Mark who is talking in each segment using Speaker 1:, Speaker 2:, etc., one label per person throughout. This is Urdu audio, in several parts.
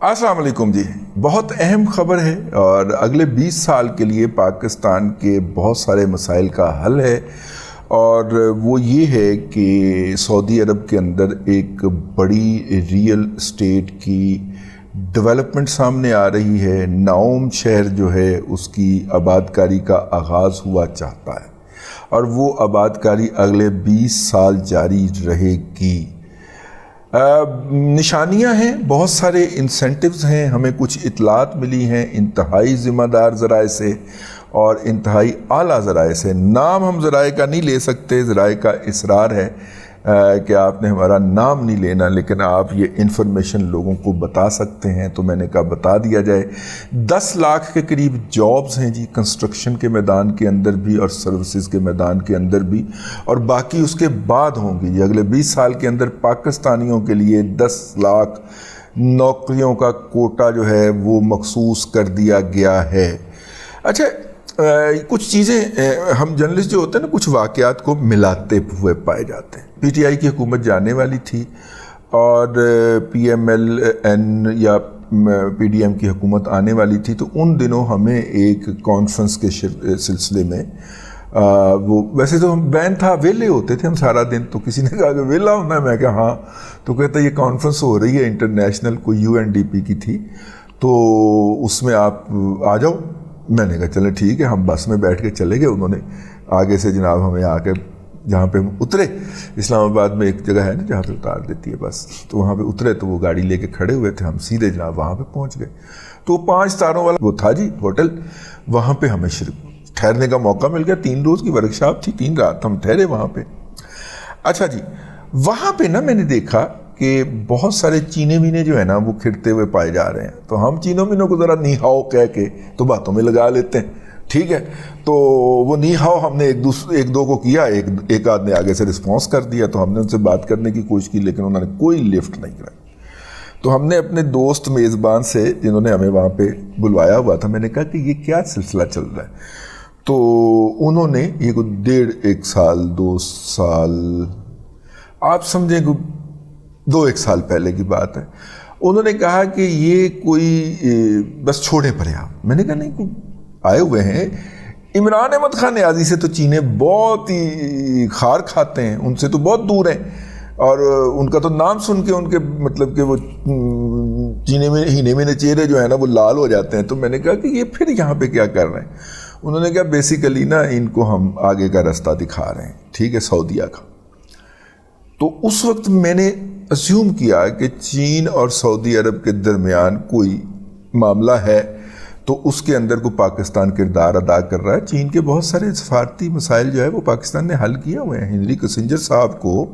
Speaker 1: السلام علیکم جی، بہت اہم خبر ہے اور اگلے 20 سال کے لیے پاکستان کے بہت سارے مسائل کا حل ہے، اور وہ یہ ہے کہ سعودی عرب کے اندر ایک بڑی ریئل اسٹیٹ کی ڈیولپمنٹ سامنے آ رہی ہے۔ نعوم شہر جو ہے اس کی آباد کاری کا آغاز ہوا چاہتا ہے اور وہ آباد کاری اگلے 20 سال جاری رہے گی۔ نشانیاں ہیں، بہت سارے انسینٹیوز ہیں، ہمیں کچھ اطلاعات ملی ہیں انتہائی ذمہ دار ذرائع سے اور انتہائی اعلیٰ ذرائع سے۔ نام ہم ذرائع کا نہیں لے سکتے، ذرائع کا اصرار ہے کہ آپ نے ہمارا نام نہیں لینا، لیکن آپ یہ انفارمیشن لوگوں کو بتا سکتے ہیں، تو میں نے کہا بتا دیا جائے۔ 10 لاکھ کے قریب جابز ہیں جی، کنسٹرکشن کے میدان کے اندر بھی اور سروسز کے میدان کے اندر بھی، اور باقی اس کے بعد ہوں گی۔ اگلے 20 سال کے اندر پاکستانیوں کے لیے 10 لاکھ نوکریوں کا کوٹا جو ہے وہ مخصوص کر دیا گیا ہے۔ اچھا، کچھ چیزیں ہم جرنلسٹ جو ہوتے ہیں نا، کچھ واقعات کو ملاتے ہوئے پائے جاتے ہیں۔ پی ٹی آئی کی حکومت جانے والی تھی اور پی ایم ایل این یا پی ڈی ایم کی حکومت آنے والی تھی، تو ان دنوں ہمیں ایک کانفرنس کے سلسلے میں وہ ویسے تو ہم بین تھا، ویلے ہوتے تھے ہم سارا دن، تو کسی نے کہا کہ ویلا ہونا ہے، میں کہا ہاں، تو کہتا یہ کانفرنس ہو رہی ہے انٹرنیشنل، کوئی یو این ڈی پی کی تھی، تو اس میں آپ آ جاؤ۔ میں نے کہا چلے ٹھیک ہے، ہم بس میں بیٹھ کے چلے گئے۔ انہوں نے آگے سے جناب ہمیں آ کے جہاں پہ ہم اترے، اسلام آباد میں ایک جگہ ہے نا جہاں پہ اتار دیتی ہے بس، تو وہاں پہ اترے تو وہ گاڑی لے کے کھڑے ہوئے تھے، ہم سیدھے جناب وہاں پہ پہنچ گئے۔ تو 5 ستاروں والا وہ تھا جی ہوٹل، وہاں پہ ہمیں ٹھہرنے کا موقع مل گیا۔ 3 روز کی ورکشاپ تھی، 3 رات ہم ٹھہرے وہاں پہ۔ اچھا جی، وہاں پہ نا میں نے دیکھا کہ بہت سارے چینے مینے جو ہے نا وہ کھڑتے ہوئے پائے جا رہے ہیں، تو ہم چینوں مینوں کو ذرا نی ہاؤ کہہ کے تو باتوں میں لگا لیتے ہیں، ٹھیک ہے۔ تو وہ نی ہاؤ ہم نے ایک دو کو کیا، ایک آدھ نے آگے سے رسپانس کر دیا، تو ہم نے ان سے بات کرنے کی کوشش کی، لیکن انہوں نے کوئی لفٹ نہیں کرائی۔ تو ہم نے اپنے دوست میزبان سے جنہوں نے ہمیں وہاں پہ بلوایا ہوا تھا، میں نے کہا کہ یہ کیا سلسلہ چل رہا ہے؟ تو انہوں نے یہ 1.5 سال 2 سال آپ سمجھیں کہ 2-1 سال پہلے کی بات ہے، انہوں نے کہا کہ یہ کوئی بس چھوڑے پڑے آپ۔ میں نے کہا نہیں، کوئی آئے ہوئے ہیں عمران احمد خان نیازی سے، تو چینے بہت ہی خار کھاتے ہیں، ان سے تو بہت دور ہیں، اور ان کا تو نام سن کے ان کے مطلب کہ وہ چینے میں ہینے میں چہرے جو ہے نا وہ لال ہو جاتے ہیں۔ تو میں نے کہا کہ یہ پھر یہاں پہ کیا کر رہے ہیں؟ انہوں نے کہا بیسیکلی نا ان کو ہم آگے کا راستہ دکھا رہے ہیں، ٹھیک ہے، سعودیہ کا۔ تو اس وقت میں نے اسیوم کیا کہ چین اور سعودی عرب کے درمیان کوئی معاملہ ہے، تو اس کے اندر کو پاکستان کردار ادا کر رہا ہے۔ چین کے بہت سارے سفارتی مسائل جو ہے وہ پاکستان نے حل کیا ہوئے ہیں۔ ہنری کسنجر صاحب کو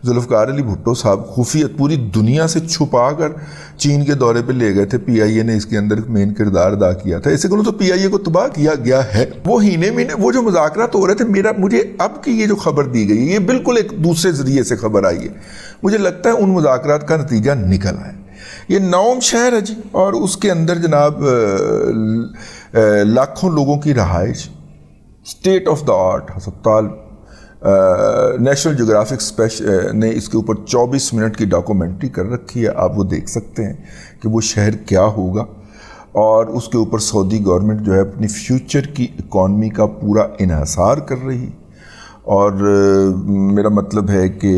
Speaker 1: ذوالفقار علی بھٹو صاحب خفیہ پوری دنیا سے چھپا کر چین کے دورے پہ لے گئے تھے، پی آئی اے نے اس کے اندر مین کردار ادا کیا تھا۔ ایسے کرو تو پی آئی اے کو تباہ کیا گیا ہے۔ وہ ہینے میں وہ جو مذاکرات ہو رہے تھے، مجھے اب کی یہ جو خبر دی گئی ہے یہ بالکل ایک دوسرے ذریعے سے خبر آئی ہے، مجھے لگتا ہے ان مذاکرات کا نتیجہ نکل آئے۔ یہ نعوم شہر ہے جی، اور اس کے اندر جناب لاکھوں لوگوں کی رہائش، اسٹیٹ آف دا آرٹ ہسپتال، نیشنل جیوگرافک نے اس کے اوپر 24 منٹ کی ڈاکومنٹری کر رکھی ہے، آپ وہ دیکھ سکتے ہیں کہ وہ شہر کیا ہوگا، اور اس کے اوپر سعودی گورنمنٹ جو ہے اپنی فیوچر کی اکانومی کا پورا انحصار کر رہی، اور میرا مطلب ہے کہ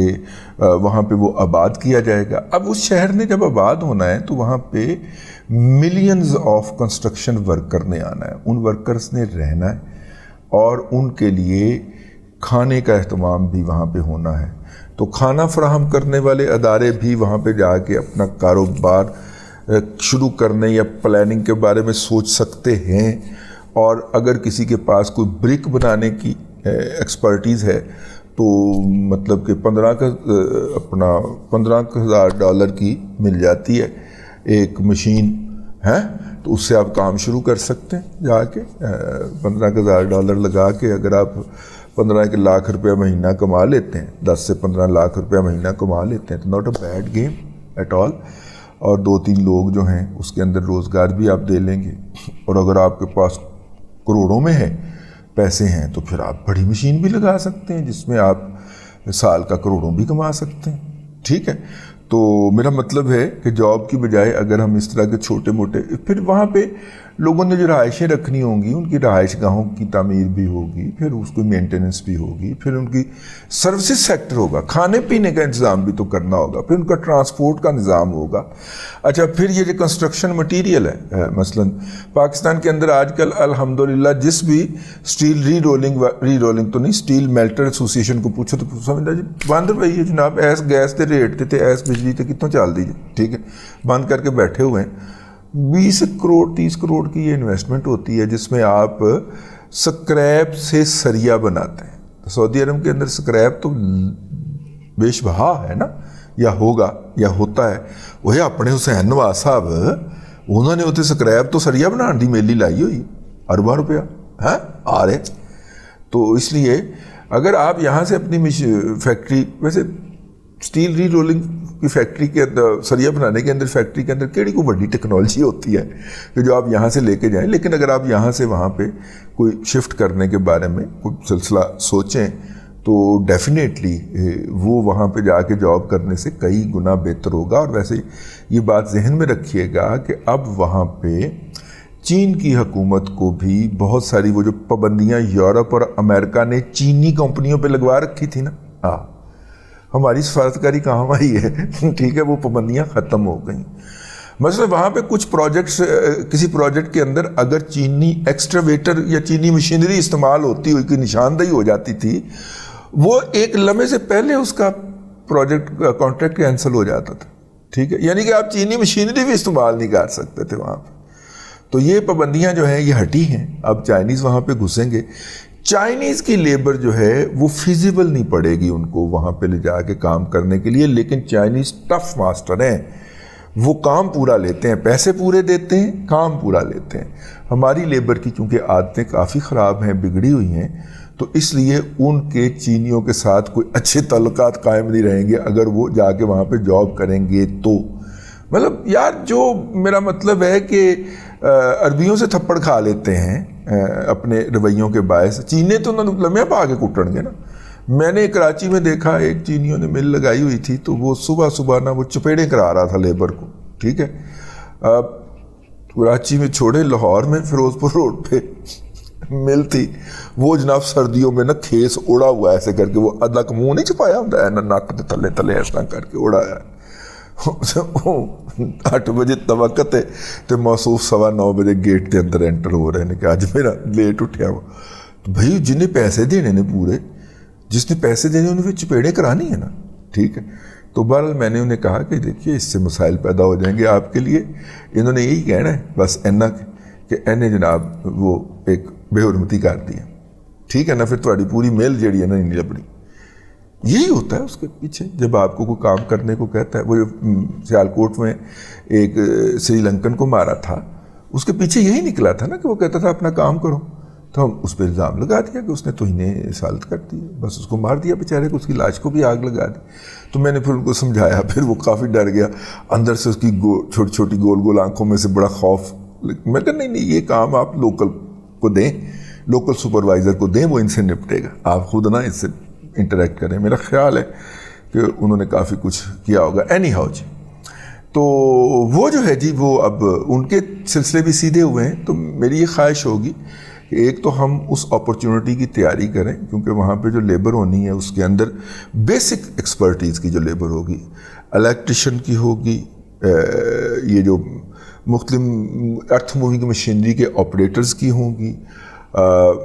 Speaker 1: وہاں پہ وہ آباد کیا جائے گا۔ اب اس شہر نے جب آباد ہونا ہے تو وہاں پہ ملینز آف کنسٹرکشن ورکر نے آنا ہے، ان ورکرز نے رہنا ہے، اور ان کے لیے کھانے کا اہتمام بھی وہاں پہ ہونا ہے۔ تو کھانا فراہم کرنے والے ادارے بھی وہاں پہ جا کے اپنا کاروبار شروع کرنے یا پلاننگ کے بارے میں سوچ سکتے ہیں، اور اگر کسی کے پاس کوئی برک بنانے کی ایکسپرٹیز ہے تو مطلب کہ $15,000 کی مل جاتی ہے ایک مشین ہے، تو اس سے آپ کام شروع کر سکتے ہیں جا کے۔ $15,000 لگا کے اگر آپ 15 لاکھ روپیہ مہینہ کما لیتے ہیں، 10 سے 15 لاکھ روپیہ مہینہ کما لیتے ہیں، تو not a bad game at all, اور 2-3 لوگ جو ہیں اس کے اندر روزگار بھی آپ دے لیں گے، اور اگر آپ کے پاس کروڑوں میں ہے پیسے ہیں تو پھر آپ بڑی مشین بھی لگا سکتے ہیں جس میں آپ سال کا کروڑوں بھی کما سکتے ہیں، ٹھیک ہے۔ تو میرا مطلب ہے کہ جاب کی بجائے اگر ہم اس طرح کے چھوٹے موٹے، پھر وہاں پہ لوگوں نے جو رہائشیں رکھنی ہوں گی ان کی رہائش گاہوں کی تعمیر بھی ہوگی، پھر اس کو مینٹیننس بھی ہوگی، پھر ان کی سروسز سیکٹر ہوگا، کھانے پینے کا انتظام بھی تو کرنا ہوگا، پھر ان کا ٹرانسپورٹ کا نظام ہوگا. اچھا پھر یہ جو کنسٹرکشن مٹیریل ہے، مثلا پاکستان کے اندر آج کل الحمدللہ جس بھی اسٹیل ری رولنگ تو نہیں، اسٹیل میلٹر ایسوسیشن کو پوچھو تو سمجھتا جی بند بھائی جناب ایس گیس کے ریٹ تے ایس بجلی تے کتوں چال دیجیے، ٹھیک ہے، بند کر کے بیٹھے ہوئے ہیں. 20 کروڑ 30 کروڑ کی یہ انویسٹمنٹ ہوتی ہے جس میں آپ سکریپ سے سریا بناتے ہیں. سعودی عرب کے اندر سکریپ تو بیش بہا ہے نا، یا ہوگا یا ہوتا ہے. وہ اپنے حسین نواز صاحب انہوں نے اتنے سکریپ تو سریا بنان دی میلی لائی ہوئی ارباں روپیہ ہیں آ رہے. تو اس لیے اگر آپ یہاں سے اپنی فیکٹری، ویسے اسٹیل ری رولنگ کی فیکٹری کے اندر، سریا بنانے کے اندر فیکٹری کے اندر کیڑی کوئی بڑی ٹیکنالوجی ہوتی ہے کہ جو آپ یہاں سے لے کے جائیں. لیکن اگر آپ یہاں سے وہاں پہ کوئی شفٹ کرنے کے بارے میں کوئی سلسلہ سوچیں تو ڈیفینیٹلی وہ وہاں پہ جا کے جاب کرنے سے کئی گنا بہتر ہوگا. اور ویسے یہ بات ذہن میں رکھیے گا کہ اب وہاں پہ چین کی حکومت کو بھی بہت ساری وہ جو پابندیاں یورپ اور امریکہ نے چینی کمپنیوں پہ لگوا رکھی تھی نا، ہماری سفارتکاری کہاں آئی ہے، ٹھیک ہے، وہ پابندیاں ختم ہو گئیں. مثلا وہاں پہ کچھ پروجیکٹس، کسی پروجیکٹ کے اندر اگر چینی ایکسٹراویٹر یا چینی مشینری استعمال ہوتی ہوئی کی نشاندہی ہو جاتی تھی، وہ ایک لمحے سے پہلے اس کا پروجیکٹ کانٹریکٹ کینسل ہو جاتا تھا، ٹھیک ہے، یعنی کہ آپ چینی مشینری بھی استعمال نہیں کر سکتے تھے وہاں پہ. تو یہ پابندیاں جو ہیں یہ ہٹی ہیں. اب چائنیز وہاں پہ گھسیں گے. چائنیز کی لیبر جو ہے وہ فیزیبل نہیں پڑے گی ان کو وہاں پہ لے جا کے کام کرنے کے لیے، لیکن چائنیز ٹف ماسٹر ہیں، وہ کام پورا لیتے ہیں، پیسے پورے دیتے ہیں، کام پورا لیتے ہیں. ہماری لیبر کی چونکہ عادتیں کافی خراب ہیں، بگڑی ہوئی ہیں، تو اس لیے ان کے چینیوں کے ساتھ کوئی اچھے تعلقات قائم نہیں رہیں گے اگر وہ جا کے وہاں پہ جاب کریں گے. تو مطلب یار جو میرا مطلب ہے کہ عربیوں سے تھپڑ کھا لیتے ہیں اپنے رویوں کے باعث، چینے تو انہوں نے لمحے پا کے کٹن گے نا. میں نے کراچی میں دیکھا ایک چینیوں نے مل لگائی ہوئی تھی تو وہ صبح صبح نا وہ چپیڑیں کرا رہا تھا لیبر کو، ٹھیک ہے. کراچی میں چھوڑے، لاہور میں فیروز پور روڈ پہ مل تھی، وہ جناب سردیوں میں نا کھیس اڑا ہوا ایسے کر کے، وہ ادک منہ نہیں چھپایا ہوتا ہے نا، ناک کے تلے تلے ایسا کر کے اڑایا. 8 بجے وقت ہے تو موصوف 9:15 بجے گیٹ کے اندر انٹر ہو رہے ہیں کہ آج میرا لیٹ اٹھیا ہوا. تو بھائی جنہیں پیسے دینے نے پورے، جس نے پیسے دینے انہیں پھر چپیڑیں کرانی ہے نا، ٹھیک ہے. تو بہرحال میں نے انہیں کہا کہ دیکھیے اس سے مسائل پیدا ہو جائیں گے آپ کے لیے. انہوں نے یہی کہنا ہے بس اینا کہ اینے جناب وہ ایک بے حرمتی کر دی ہے، ٹھیک ہے نا، پھر تھوڑی پوری میل جیڑی ہے نا نہیں لبنی. یہی ہوتا ہے اس کے پیچھے جب آپ کو کوئی کام کرنے کو کہتا ہے. وہ جو سیالکوٹ میں ایک سری لنکن کو مارا تھا، اس کے پیچھے یہی نکلا تھا نا کہ وہ کہتا تھا اپنا کام کرو، تو ہم اس پہ الزام لگا دیا کہ اس نے توہین سالت کر دی، بس اس کو مار دیا بیچارے کو، اس کی لاش کو بھی آگ لگا دی. تو میں نے پھر ان کو سمجھایا، پھر وہ کافی ڈر گیا، اندر سے اس کی چھوٹی چھوٹی گول گول آنکھوں میں سے بڑا خوف. میں کہا نہیں یہ کام آپ لوکل کو دیں، لوکل سپروائزر کو دیں، وہ ان سے نپٹے گا، آپ خود نہ اس سے انٹریکٹ کریں. میرا خیال ہے کہ انہوں نے کافی کچھ کیا ہوگا. اینی ہاؤ جی، تو وہ جو ہے جی وہ اب ان کے سلسلے بھی سیدھے ہوئے ہیں. تو میری یہ خواہش ہوگی کہ ایک تو ہم اس اپرچونٹی کی تیاری کریں، کیونکہ وہاں پہ جو لیبر ہونی ہے اس کے اندر بیسک ایکسپرٹیز کی جو لیبر ہوگی، الیکٹریشین کی ہوگی، یہ جو مختلف ارتھ موونگ مشینری کے آپریٹرز کی ہوں گی،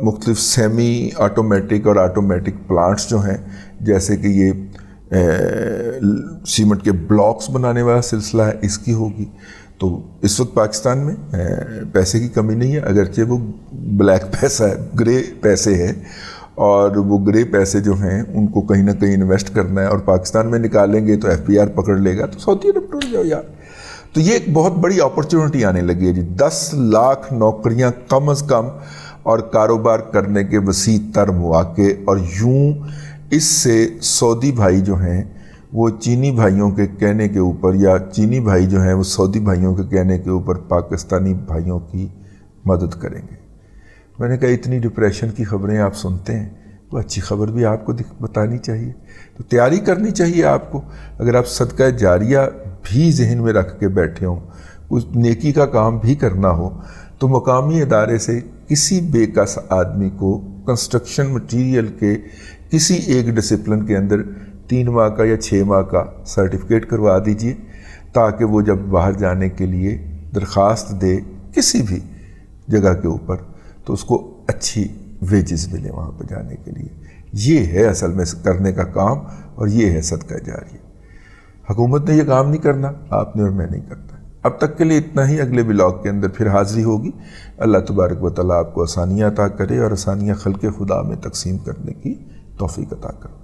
Speaker 1: مختلف سیمی آٹومیٹک اور آٹومیٹک پلانٹس جو ہیں، جیسے کہ یہ سیمنٹ کے بلاکس بنانے والا سلسلہ ہے، اس کی ہوگی. تو اس وقت پاکستان میں پیسے کی کمی نہیں ہے، اگرچہ وہ بلیک پیسہ ہے، گرے پیسے ہے، اور وہ گرے پیسے جو ہیں ان کو کہیں نہ کہیں انویسٹ کرنا ہے، اور پاکستان میں نکالیں گے تو FBR پکڑ لے گا، تو سعودی عرب ٹوٹ جاؤ یار. تو یہ ایک بہت بڑی اپرچونٹی آنے لگی ہے جی. 10 لاکھ نوکریاں کم از کم، اور کاروبار کرنے کے وسیع تر مواقع. اور یوں اس سے سعودی بھائی جو ہیں وہ چینی بھائیوں کے کہنے کے اوپر، یا چینی بھائی جو ہیں وہ سعودی بھائیوں کے کہنے کے اوپر پاکستانی بھائیوں کی مدد کریں گے. میں نے کہا اتنی ڈپریشن کی خبریں آپ سنتے ہیں، تو اچھی خبر بھی آپ کو بتانی چاہیے، تو تیاری کرنی چاہیے آپ کو۔ اگر آپ صدقہ جاریہ بھی ذہن میں رکھ کے بیٹھے ہوں، کچھ نیکی کا کام بھی کرنا ہو، تو مقامی ادارے سے کسی بے کس آدمی کو کنسٹرکشن مٹیریل کے کسی ایک ڈسپلن کے اندر 3 ماہ کا یا 6 ماہ کا سرٹیفکیٹ کروا دیجئے، تاکہ وہ جب باہر جانے کے لیے درخواست دے کسی بھی جگہ کے اوپر تو اس کو اچھی ویجز ملے وہاں پہ جانے کے لیے۔ یہ ہے اصل میں کرنے کا کام، اور یہ ہے صدقہ جاریہ۔ حکومت نے یہ کام نہیں کرنا، آپ نے اور میں نہیں کرتا۔ اب تک کے لیے اتنا ہی، اگلے بلاگ کے اندر پھر حاضری ہوگی۔ اللہ تبارک و تعالیٰ آپ کو آسانیاں عطا کرے، اور آسانیاں خلق خدا میں تقسیم کرنے کی توفیق عطا کرے۔